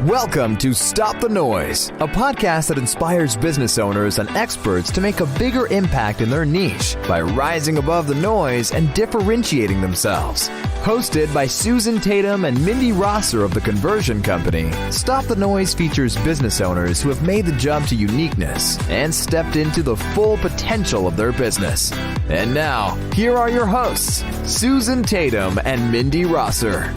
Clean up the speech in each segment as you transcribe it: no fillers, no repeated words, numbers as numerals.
Welcome to Stop the Noise, a podcast that inspires business owners and experts to make a bigger impact in their niche by rising above the noise and differentiating themselves. Hosted by Susan Tatum and Mindy Rosser of The Conversion Company, Stop the Noise features business owners who have made the jump to uniqueness and stepped into the full potential of their business. And now, here are your hosts, Susan Tatum and Mindy Rosser.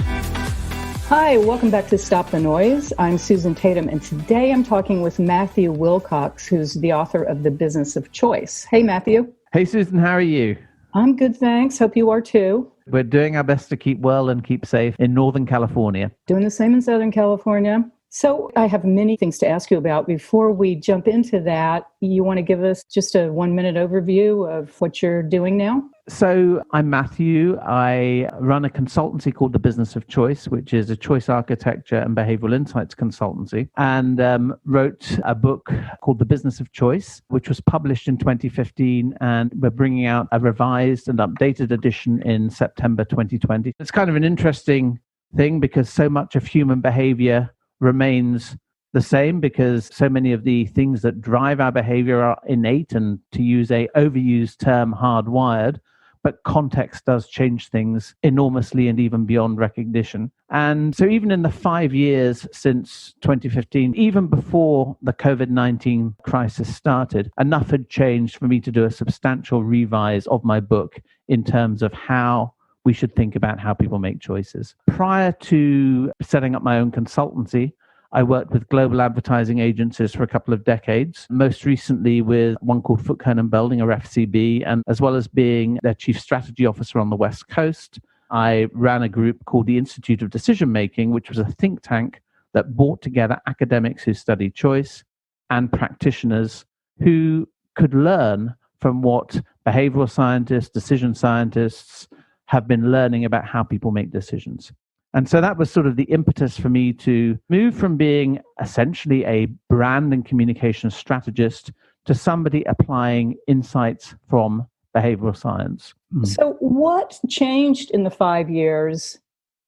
Hi, welcome back to Stop the Noise. I'm Susan Tatum, and today I'm talking with Matthew Willcox, who's the author of The Business of Choice. Hey, Matthew. Hey, Susan, how are you? I'm good, thanks. Hope you are too. We're doing our best to keep well and keep safe in Northern California. Doing the same in Southern California. So I have many things to ask you about. Before we jump into that, you want to give us just a 1-minute overview of what you're doing now? So I'm Matthew. I run a consultancy called The Business of Choice, which is a choice architecture and behavioral insights consultancy, and wrote a book called The Business of Choice, which was published in 2015, and we're bringing out a revised and updated edition in September 2020. It's kind of an interesting thing because so much of human behavior remains the same, because so many of the things that drive our behavior are innate and, to use a overused term, hardwired. But context does change things enormously and even beyond recognition. And so even in the 5 years since 2015, even before the COVID-19 crisis started, enough had changed for me to do a substantial revise of my book in terms of how we should think about how people make choices. Prior to setting up my own consultancy, I worked with global advertising agencies for a couple of decades, most recently with one called Foot Kernan Belding, or FCB, and as well as being their chief strategy officer on the West Coast, I ran a group called the Institute of Decision Making, which was a think tank that brought together academics who studied choice and practitioners who could learn from what behavioral scientists, decision scientists have been learning about how people make decisions. And so that was sort of the impetus for me to move from being essentially a brand and communication strategist to somebody applying insights from behavioral science. So what changed in the 5 years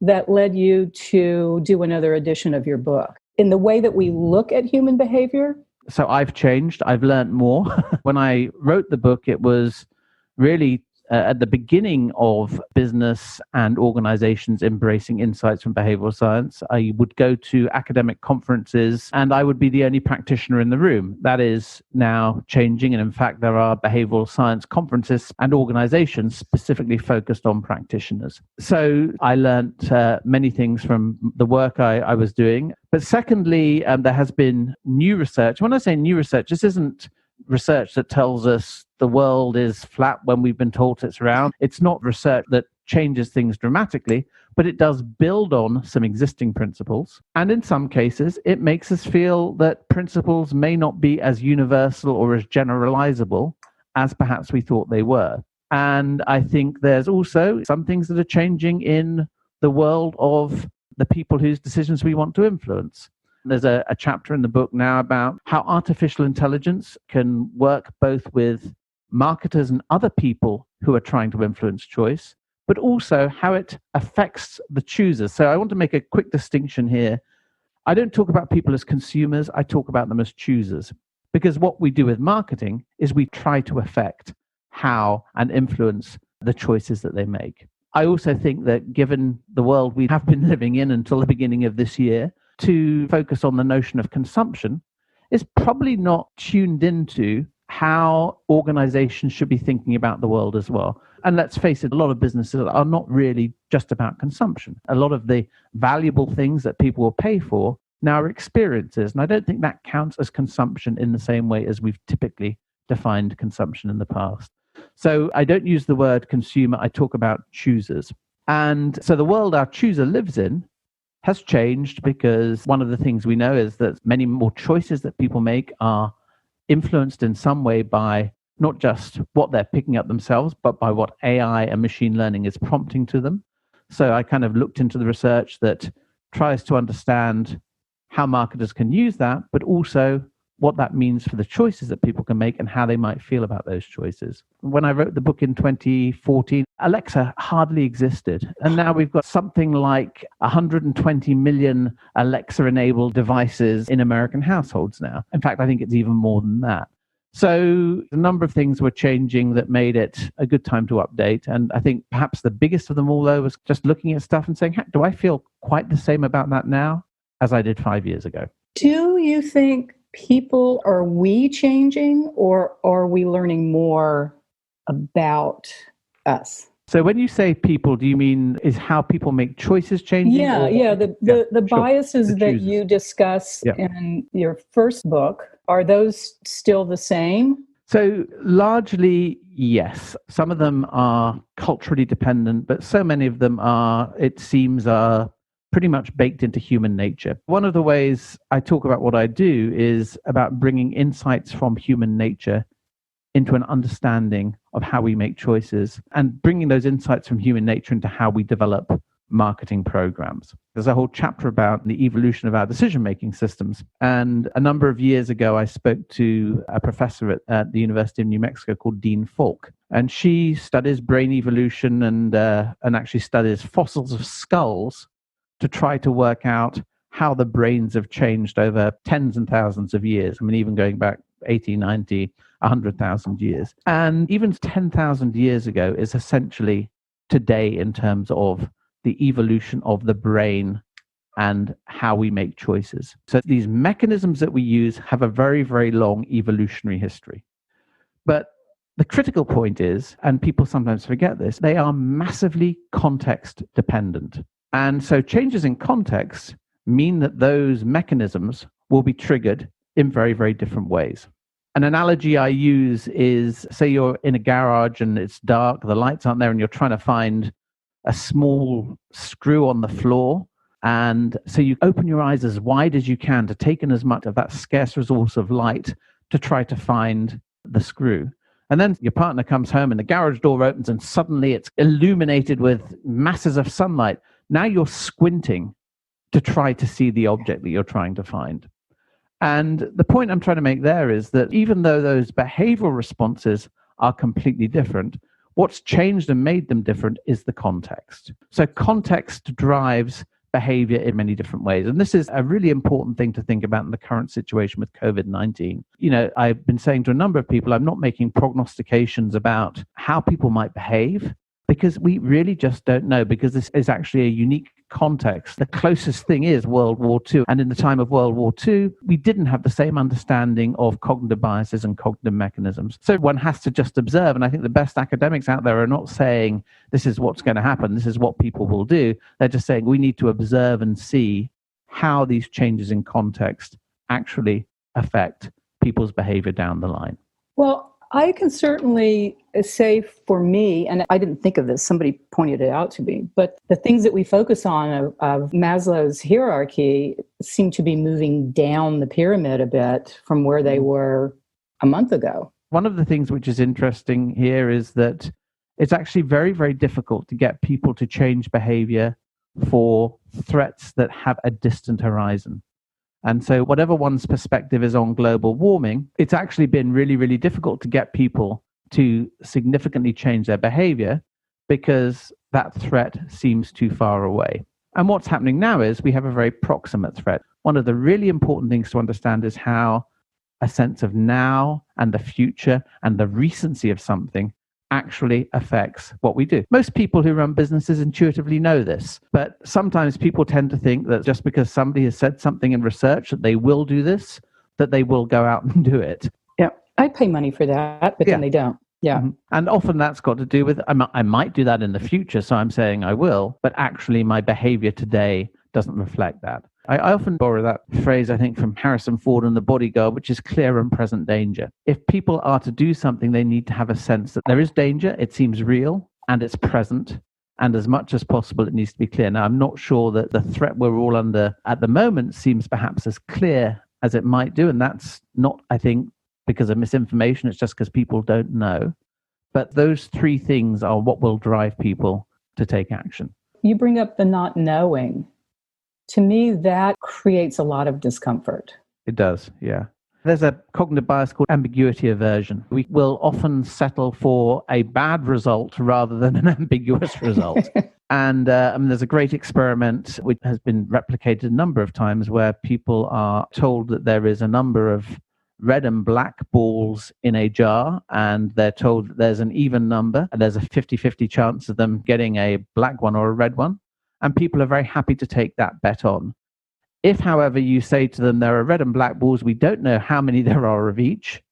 that led you to do another edition of your book? In the way that we look at human behavior? So I've changed. I've learned more. When I wrote the book, it was really at the beginning of business and organizations embracing insights from behavioral science. I would go to academic conferences and I would be the only practitioner in the room. That is now changing. And in fact, there are behavioral science conferences and organizations specifically focused on practitioners. So I learned many things from the work I was doing. But secondly, there has been new research. When I say new research, this isn't research that tells us the world is flat when we've been told it's round. It's not research that changes things dramatically, but it does build on some existing principles. And in some cases, it makes us feel that principles may not be as universal or as generalizable as perhaps we thought they were. And I think there's also some things that are changing in the world of the people whose decisions we want to influence. There's a chapter in the book now about how artificial intelligence can work both with marketers and other people who are trying to influence choice, but also how it affects the choosers. So I want to make a quick distinction here. I don't talk about people as consumers, I talk about them as choosers. Because what we do with marketing is we try to affect how and influence the choices that they make. I also think that given the world we have been living in until the beginning of this year, to focus on the notion of consumption is probably not tuned into how organizations should be thinking about the world as well. And let's face it, a lot of businesses are not really just about consumption. A lot of the valuable things that people will pay for now are experiences. And I don't think that counts as consumption in the same way as we've typically defined consumption in the past. So I don't use the word consumer, I talk about choosers. And so the world our chooser lives in has changed because one of the things we know is that many more choices that people make are influenced in some way by not just what they're picking up themselves, but by what AI and machine learning is prompting to them. So I kind of looked into the research that tries to understand how marketers can use that, but also what that means for the choices that people can make and how they might feel about those choices. When I wrote the book in 2014, Alexa hardly existed. And now we've got something like 120 million Alexa-enabled devices in American households now. In fact, I think it's even more than that. So a number of things were changing that made it a good time to update. And I think perhaps the biggest of them all, though, was just looking at stuff and saying, do I feel quite the same about that now as I did 5 years ago? Do you think are we changing, or are we learning more about us? So when you say people, do you mean is how people make choices changing? Yeah. The biases the that you discuss Yeah. in your first book, are those still the same? So largely, yes. Some of them are culturally dependent, but so many of them it seems, are pretty much baked into human nature. One of the ways I talk about what I do is about bringing insights from human nature into an understanding of how we make choices and bringing those insights from human nature into how we develop marketing programs. There's a whole chapter about the evolution of our decision-making systems. And a number of years ago, I spoke to a professor at the University of New Mexico called Dean Falk. And she studies brain evolution and actually studies fossils of skulls to try to work out how the brains have changed over tens and thousands of years. I mean, even going back 80, 90, 100,000 years. And even 10,000 years ago is essentially today in terms of the evolution of the brain and how we make choices. So these mechanisms that we use have a very, very long evolutionary history. But the critical point is, and people sometimes forget this, they are massively context dependent. And so changes in context mean that those mechanisms will be triggered in very, very different ways. An analogy I use is, say you're in a garage and it's dark, the lights aren't there, and you're trying to find a small screw on the floor. And so you open your eyes as wide as you can to take in as much of that scarce resource of light to try to find the screw. And then your partner comes home and the garage door opens and suddenly it's illuminated with masses of sunlight. Now you're squinting to try to see the object that you're trying to find. And the point I'm trying to make there is that even though those behavioral responses are completely different, what's changed and made them different is the context. So context drives behavior in many different ways. And this is a really important thing to think about in the current situation with COVID-19. You know, I've been saying to a number of people, I'm not making prognostications about how people might behave, because we really just don't know, because this is actually a unique context. The closest thing is World War II. And in the time of World War II, we didn't have the same understanding of cognitive biases and cognitive mechanisms. So one has to just observe. And I think the best academics out there are not saying this is what's going to happen, this is what people will do. They're just saying we need to observe and see how these changes in context actually affect people's behavior down the line. Well, I can certainly say for me, and I didn't think of this, somebody pointed it out to me, but the things that we focus on of Maslow's hierarchy seem to be moving down the pyramid a bit from where they were a month ago. One of the things which is interesting here is that it's actually very, very difficult to get people to change behavior for threats that have a distant horizon. And so whatever one's perspective is on global warming, it's actually been really, really difficult to get people to significantly change their behavior because that threat seems too far away. And what's happening now is we have a very proximate threat. One of the really important things to understand is how a sense of now and the future and the recency of something actually affects what we do. Most people who run businesses intuitively know this, but sometimes people tend to think that just because somebody has said something in research that they will do this, that they will go out and do it. Yeah, I pay money for that, but then they don't. Yeah. Mm-hmm. And often that's got to do with, I might do that in the future, so I'm saying I will, but actually my behavior today doesn't reflect that. I often borrow that phrase, I think, from Harrison Ford and The Bodyguard, which is clear and present danger. If people are to do something, they need to have a sense that there is danger, it seems real, and it's present. And as much as possible, it needs to be clear. Now, I'm not sure that the threat we're all under at the moment seems perhaps as clear as it might do. And that's not, I think, because of misinformation. It's just because people don't know. But those three things are what will drive people to take action. You bring up the not knowing. To me, that creates a lot of discomfort. It does, yeah. There's a cognitive bias called ambiguity aversion. We will often settle for a bad result rather than an ambiguous result. And there's a great experiment which has been replicated a number of times where people are told that there is a number of red and black balls in a jar, and they're told that there's an even number, and there's a 50-50 chance of them getting a black one or a red one. And people are very happy to take that bet on. If, however, you say to them there are red and black balls, we don't know how many there are of each,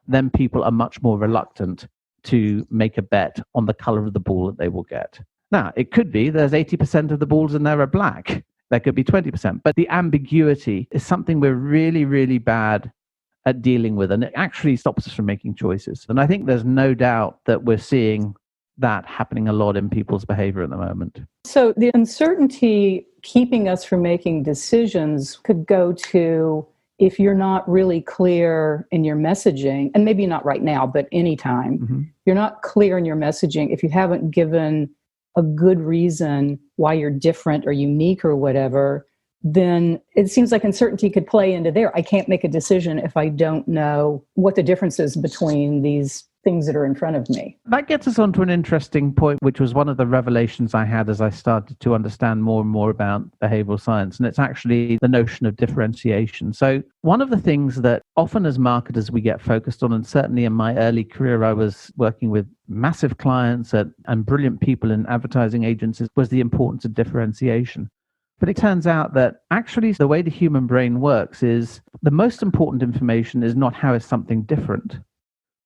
then people are much more reluctant to make a bet on the color of the ball that they will get. Now, it could be there's 80% of the balls in there are black. There could be 20%. But the ambiguity is something we're really, really bad at dealing with, and it actually stops us from making choices. And I think there's no doubt that we're seeing that happening a lot in people's behavior at the moment. So the uncertainty keeping us from making decisions could go to if you're not really clear in your messaging, and maybe not right now, but anytime, you're not clear in your messaging, if you haven't given a good reason why you're different or unique or whatever, then it seems like uncertainty could play into there. I can't make a decision if I don't know what the difference is between these things that are in front of me. That gets us onto an interesting point, which was one of the revelations I had as I started to understand more and more about behavioral science. And it's actually the notion of differentiation. So one of the things that often as marketers we get focused on, and certainly in my early career, I was working with massive clients and brilliant people in advertising agencies, was the importance of differentiation. But it turns out that actually the way the human brain works is the most important information is not how is something different,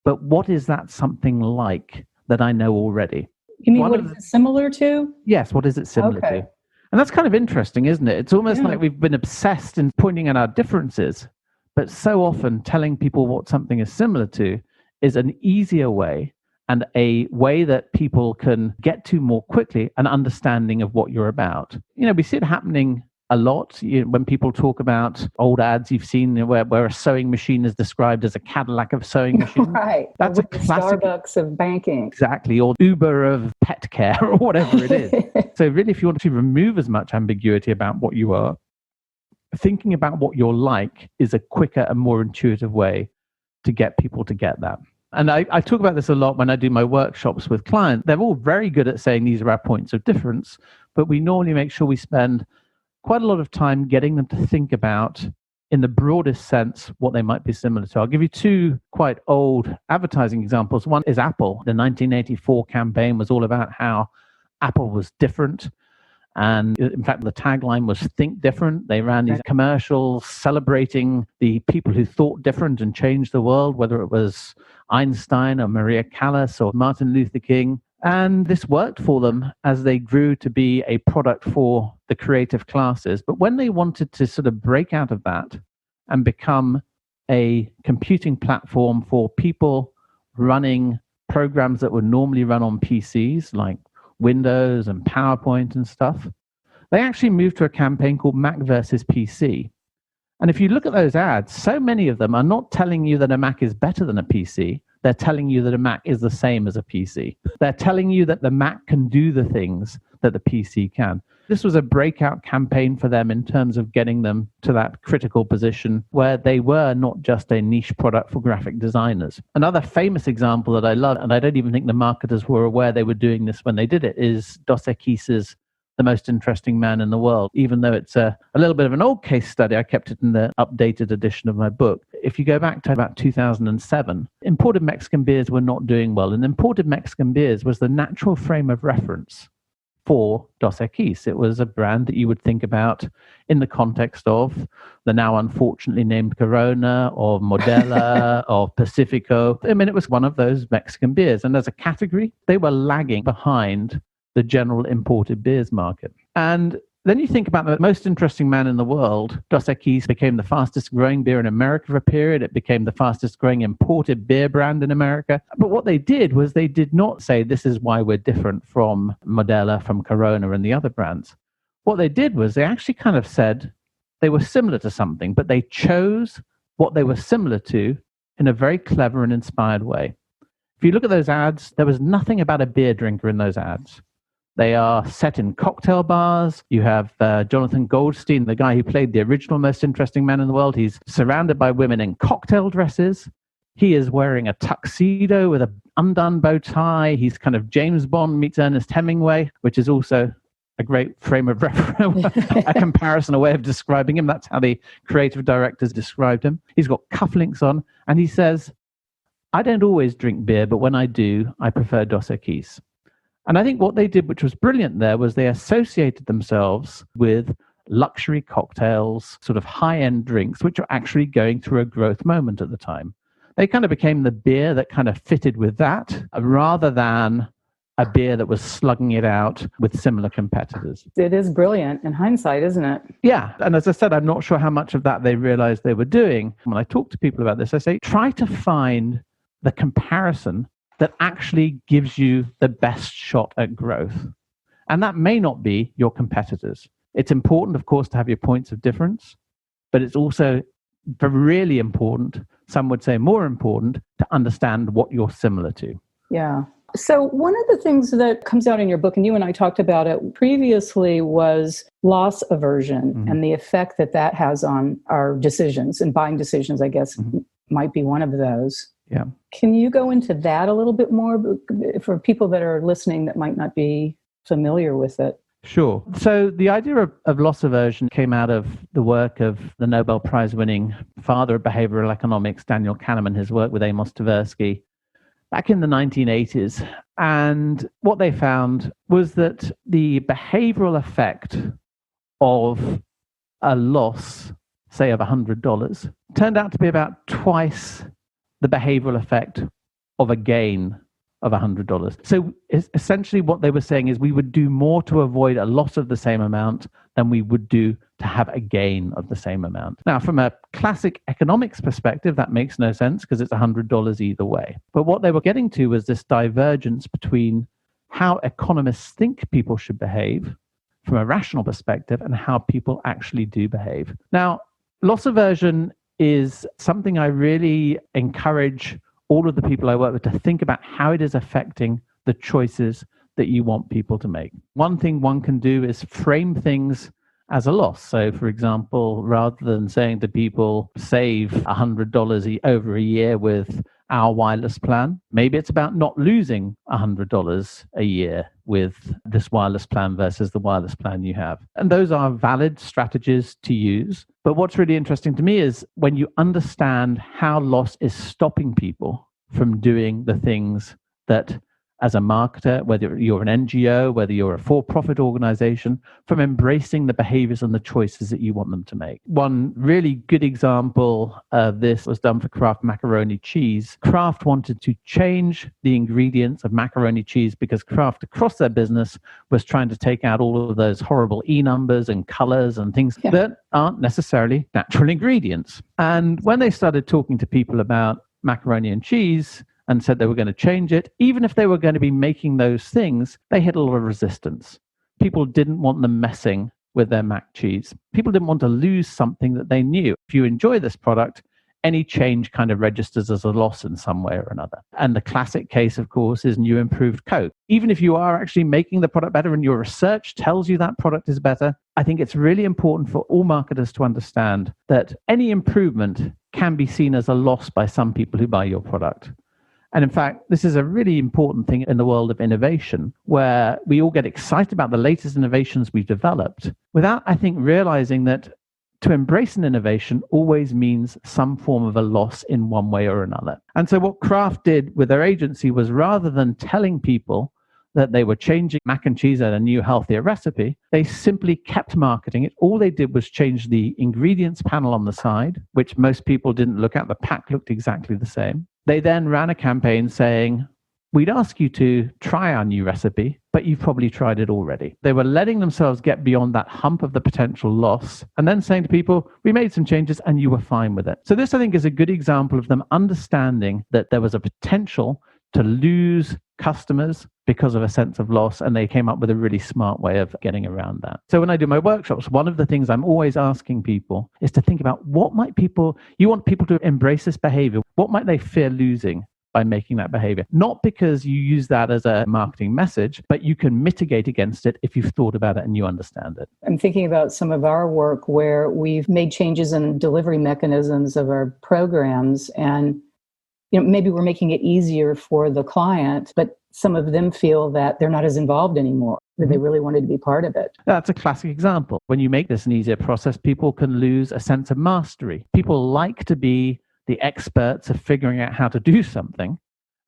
but what is that something like that I know already? You mean what is it similar to? Yes, what is it similar to? And that's kind of interesting, isn't it? It's almost like we've been obsessed in pointing at our differences, but so often telling people what something is similar to is an easier way and a way that people can get to more quickly an understanding of what you're about. You know, we see it happening a lot. When people talk about old ads you've seen where a sewing machine is described as a Cadillac of sewing machine. Right. That's a classic. Starbucks of banking. Exactly. Or Uber of pet care or whatever it is. So really, if you want to remove as much ambiguity about what you are, thinking about what you're like is a quicker and more intuitive way to get people to get that. And I talk about this a lot when I do my workshops with clients. They're all very good at saying these are our points of difference, but we normally make sure we spend quite a lot of time getting them to think about, in the broadest sense, what they might be similar to. I'll give you two quite old advertising examples. One is Apple. The 1984 campaign was all about how Apple was different. And in fact, the tagline was "Think Different." They ran these commercials celebrating the people who thought different and changed the world, whether it was Einstein or Maria Callas or Martin Luther King. And this worked for them as they grew to be a product for the creative classes. But when they wanted to sort of break out of that and become a computing platform for people running programs that would normally run on PCs, like Windows and PowerPoint and stuff, they actually moved to a campaign called Mac versus PC. And if you look at those ads, so many of them are not telling you that a Mac is better than a PC. They're telling you that a Mac is the same as a PC. They're telling you that the Mac can do the things that the PC can. This was a breakout campaign for them in terms of getting them to that critical position where they were not just a niche product for graphic designers. Another famous example that I love, and I don't even think the marketers were aware they were doing this when they did it, is Dos Equis's The Most Interesting Man in the World. Even though it's a little bit of an old case study, I kept it in the updated edition of my book. If you go back to about 2007, imported Mexican beers were not doing well. And imported Mexican beers was the natural frame of reference for Dos Equis. It was a brand that you would think about in the context of the now unfortunately named Corona or Modelo or Pacifico. I mean, it was one of those Mexican beers. And as a category, they were lagging behind the general imported beers market. And then you think about The Most Interesting Man in the World. Dos Equis became the fastest growing beer in America for a period. It became the fastest growing imported beer brand in America. But what they did was they did not say, this is why we're different from Modelo, from Corona and the other brands. What they did was they actually kind of said they were similar to something, but they chose what they were similar to in a very clever and inspired way. If you look at those ads, there was nothing about a beer drinker in those ads. They are set in cocktail bars. You have Jonathan Goldstein, the guy who played the original Most Interesting Man in the World. He's surrounded by women in cocktail dresses. He is wearing a tuxedo with an undone bow tie. He's kind of James Bond meets Ernest Hemingway, which is also a great frame of reference, a comparison, a way of describing him. That's how the creative directors described him. He's got cufflinks on, and he says, I don't always drink beer, but when I do, I prefer Dos Equis. And I think what they did, which was brilliant there, was they associated themselves with luxury cocktails, sort of high-end drinks, which are actually going through a growth moment at the time. They kind of became the beer that kind of fitted with that, rather than a beer that was slugging it out with similar competitors. It is brilliant in hindsight, isn't it? Yeah. And as I said, I'm not sure how much of that they realized they were doing. When I talk to people about this, I say, try to find the comparison that actually gives you the best shot at growth. And that may not be your competitors. It's important, of course, to have your points of difference, but it's also really important, some would say more important, to understand what you're similar to. Yeah. So one of the things that comes out in your book, and you and I talked about it previously, was loss aversion and the effect that that has on our decisions, and buying decisions, I guess, might be one of those. Yeah. Can you go into that a little bit more for people that are listening that might not be familiar with it? Sure. So the idea of loss aversion came out of the work of the Nobel Prize winning father of behavioral economics, Daniel Kahneman, his work with Amos Tversky back in the 1980s. And what they found was that the behavioral effect of a loss, say of $100, turned out to be about twice the behavioral effect of a gain of $100. So essentially what they were saying is we would do more to avoid a loss of the same amount than we would do to have a gain of the same amount. Now, from a classic economics perspective, that makes no sense because it's $100 either way. But what they were getting to was this divergence between how economists think people should behave from a rational perspective and how people actually do behave. Now, loss aversion is something I really encourage all of the people I work with to think about how it is affecting the choices that you want people to make. One thing one can do is frame things as a loss. So, for example, rather than saying to people, save $100 over a year with our wireless plan, maybe it's about not losing $100 a year with this wireless plan versus the wireless plan you have. And those are valid strategies to use. But what's really interesting to me is when you understand how loss is stopping people from doing the things that, as a marketer, whether you're an NGO, whether you're a for-profit organization, from embracing the behaviors and the choices that you want them to make. One really good example of this was done for Kraft macaroni cheese. Kraft wanted to change the ingredients of macaroni cheese because Kraft, across their business, was trying to take out all of those horrible E numbers and colors and things that aren't necessarily natural ingredients. And when they started talking to people about macaroni and cheese, and said they were going to change it, even if they were going to be making those things, they had a lot of resistance. People didn't want them messing with their mac cheese. People didn't want to lose something that they knew. If you enjoy this product, any change kind of registers as a loss in some way or another. And the classic case, of course, is new improved Coke. Even if you are actually making the product better and your research tells you that product is better, I think it's really important for all marketers to understand that any improvement can be seen as a loss by some people who buy your product. And in fact, this is a really important thing in the world of innovation, where we all get excited about the latest innovations we've developed without, I think, realizing that to embrace an innovation always means some form of a loss in one way or another. And so what Kraft did with their agency was, rather than telling people that they were changing mac and cheese at a new, healthier recipe, they simply kept marketing it. All they did was change the ingredients panel on the side, which most people didn't look at. The pack looked exactly the same. They then ran a campaign saying, we'd ask you to try our new recipe, but you've probably tried it already. They were letting themselves get beyond that hump of the potential loss and then saying to people, we made some changes and you were fine with it. So this, I think, is a good example of them understanding that there was a potential to lose customers because of a sense of loss, and they came up with a really smart way of getting around that. So when I do my workshops, one of the things I'm always asking people is to think about you want people to embrace this behavior. What might they fear losing by making that behavior. Not because you use that as a marketing message, but you can mitigate against it if you've thought about it and you understand it. I'm thinking about some of our work where we've made changes in delivery mechanisms of our programs, and maybe we're making it easier for the client, but some of them feel that they're not as involved anymore, that they really wanted to be part of it. That's a classic example. When you make this an easier process, people can lose a sense of mastery. People like to be the experts of figuring out how to do something.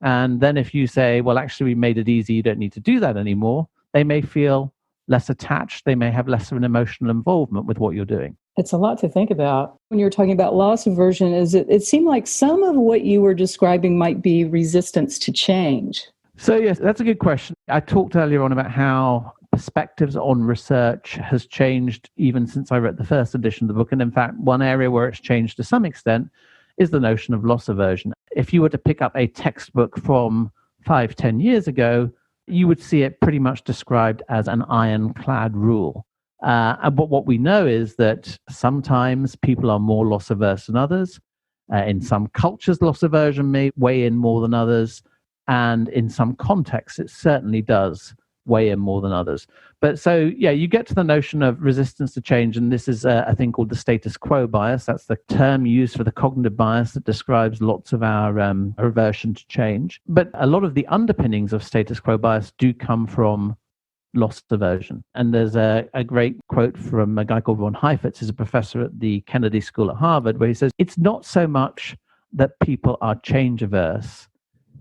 And then if you say, well, actually, we made it easy, you don't need to do that anymore, they may feel less attached. They may have less of an emotional involvement with what you're doing. It's a lot to think about. When you were talking about loss aversion, it seemed like some of what you were describing might be resistance to change. So yes, that's a good question. I talked earlier on about how perspectives on research has changed even since I wrote the first edition of the book. And in fact, one area where it's changed to some extent is the notion of loss aversion. If you were to pick up a textbook from 5-10 years ago, you would see it pretty much described as an ironclad rule. But what we know is that sometimes people are more loss averse than others. In some cultures, loss aversion may weigh in more than others. And in some contexts, it certainly does weigh in more than others. But so, yeah, you get to the notion of resistance to change. And this is a thing called the status quo bias. That's the term used for the cognitive bias that describes lots of our aversion to change. But a lot of the underpinnings of status quo bias do come from loss aversion. And there's a great quote from a guy called Ron Heifetz, who's a professor at the Kennedy School at Harvard, where he says, it's not so much that people are change averse,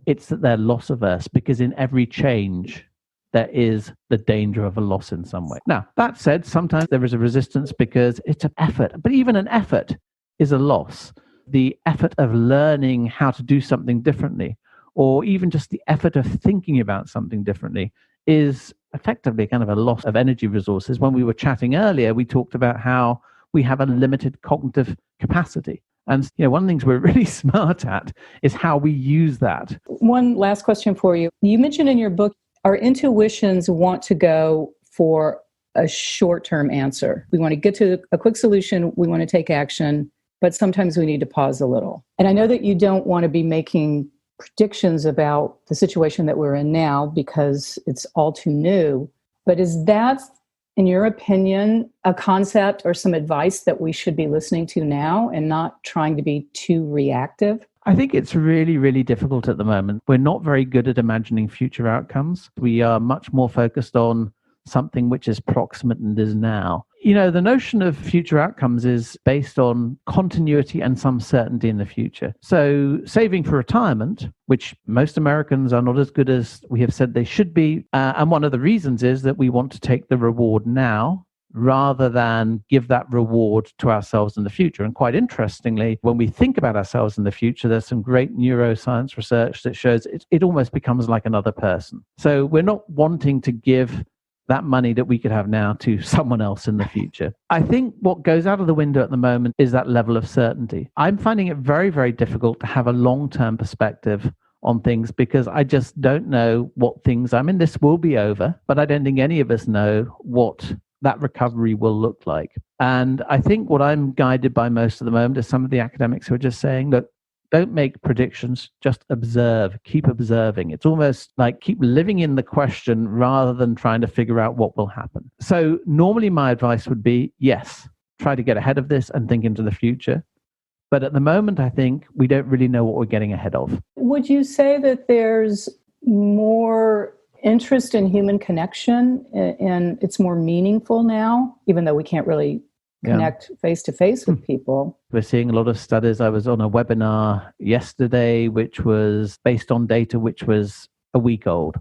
it's that they're loss averse, because in every change, there is the danger of a loss in some way. Now, that said, sometimes there is a resistance because it's an effort, but even an effort is a loss. The effort of learning how to do something differently, or even just the effort of thinking about something differently, is effectively kind of a loss of energy resources. When we were chatting earlier, we talked about how we have a limited cognitive capacity. And one of the things we're really smart at is how we use that. One last question for you. You mentioned in your book, our intuitions want to go for a short-term answer. We want to get to a quick solution. We want to take action, but sometimes we need to pause a little. And I know that you don't want to be making predictions about the situation that we're in now because it's all too new. But is that, in your opinion, a concept or some advice that we should be listening to now and not trying to be too reactive? I think it's really, really difficult at the moment. We're not very good at imagining future outcomes. We are much more focused on something which is proximate and is now. The notion of future outcomes is based on continuity and some certainty in the future. So saving for retirement, which most Americans are not as good as we have said they should be. And one of the reasons is that we want to take the reward now rather than give that reward to ourselves in the future. And quite interestingly, when we think about ourselves in the future, there's some great neuroscience research that shows it almost becomes like another person. So we're not wanting to give that money that we could have now to someone else in the future. I think what goes out of the window at the moment is that level of certainty. I'm finding it very, very difficult to have a long-term perspective on things because I just don't know what things, this will be over, but I don't think any of us know what that recovery will look like. And I think what I'm guided by most of the moment is some of the academics who are just saying, look, don't make predictions, just observe, keep observing. It's almost like keep living in the question rather than trying to figure out what will happen. So normally my advice would be, yes, try to get ahead of this and think into the future. But at the moment, I think we don't really know what we're getting ahead of. Would you say that there's more interest in human connection and it's more meaningful now, even though we can't really connect face-to-face with people? We're seeing a lot of studies. I was on a webinar yesterday, which was based on data which was a week old.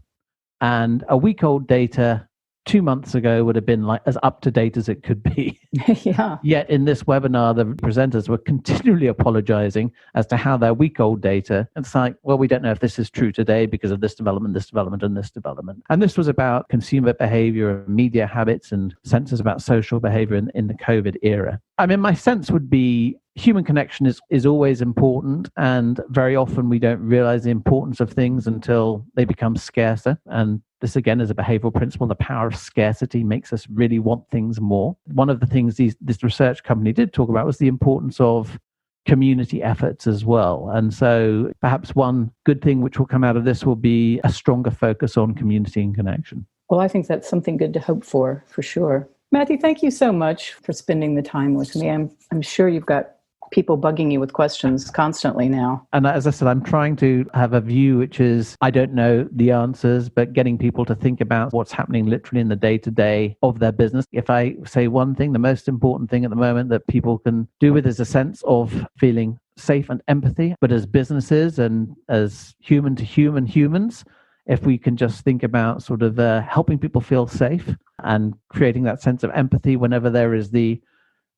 And a week old data 2 months ago would have been like as up to date as it could be. Yeah. Yet in this webinar, the presenters were continually apologizing as to how their week old data. It's like, well, we don't know if this is true today because of this development, and this development. And this was about consumer behavior and media habits and senses about social behavior in the COVID era. My sense would be human connection is always important, and very often we don't realize the importance of things until they become scarcer. And this again is a behavioral principle. The power of scarcity makes us really want things more. One of the things this research company did talk about was the importance of community efforts as well. And so perhaps one good thing which will come out of this will be a stronger focus on community and connection. Well, I think that's something good to hope for sure. Matthew, thank you so much for spending the time with me. I'm sure you've got people bugging you with questions constantly now. And as I said, I'm trying to have a view which is, I don't know the answers, but getting people to think about what's happening literally in the day-to-day of their business. If I say one thing, the most important thing at the moment that people can do with is a sense of feeling safe and empathy. But as businesses and as human to human humans, if we can just think about sort of helping people feel safe and creating that sense of empathy whenever there is the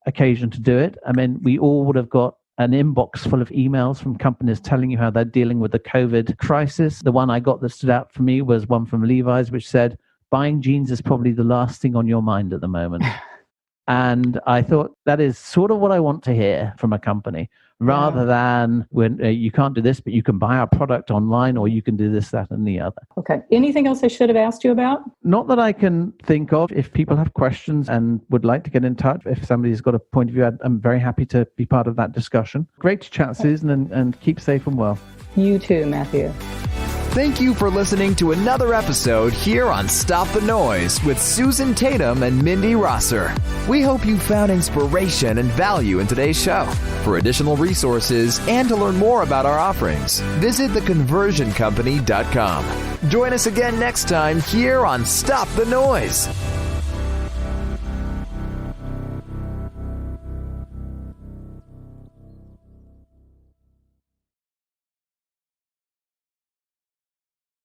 occasion to do it. I mean, we all would have got an inbox full of emails from companies telling you how they're dealing with the COVID crisis. The one I got that stood out for me was one from Levi's, which said, buying jeans is probably the last thing on your mind at the moment. And I thought that is sort of what I want to hear from a company, rather than when you can't do this, but you can buy our product online, or you can do this, that, and the other. Okay. Anything else I should have asked you about? Not that I can think of. If people have questions and would like to get in touch, if somebody's got a point of view, I'm very happy to be part of that discussion. Great to chat, Susan, and keep safe and well. You too, Matthew. Thank you for listening to another episode here on Stop the Noise with Susan Tatum and Mindy Rosser. We hope you found inspiration and value in today's show. For additional resources and to learn more about our offerings, visit theconversioncompany.com. Join us again next time here on Stop the Noise.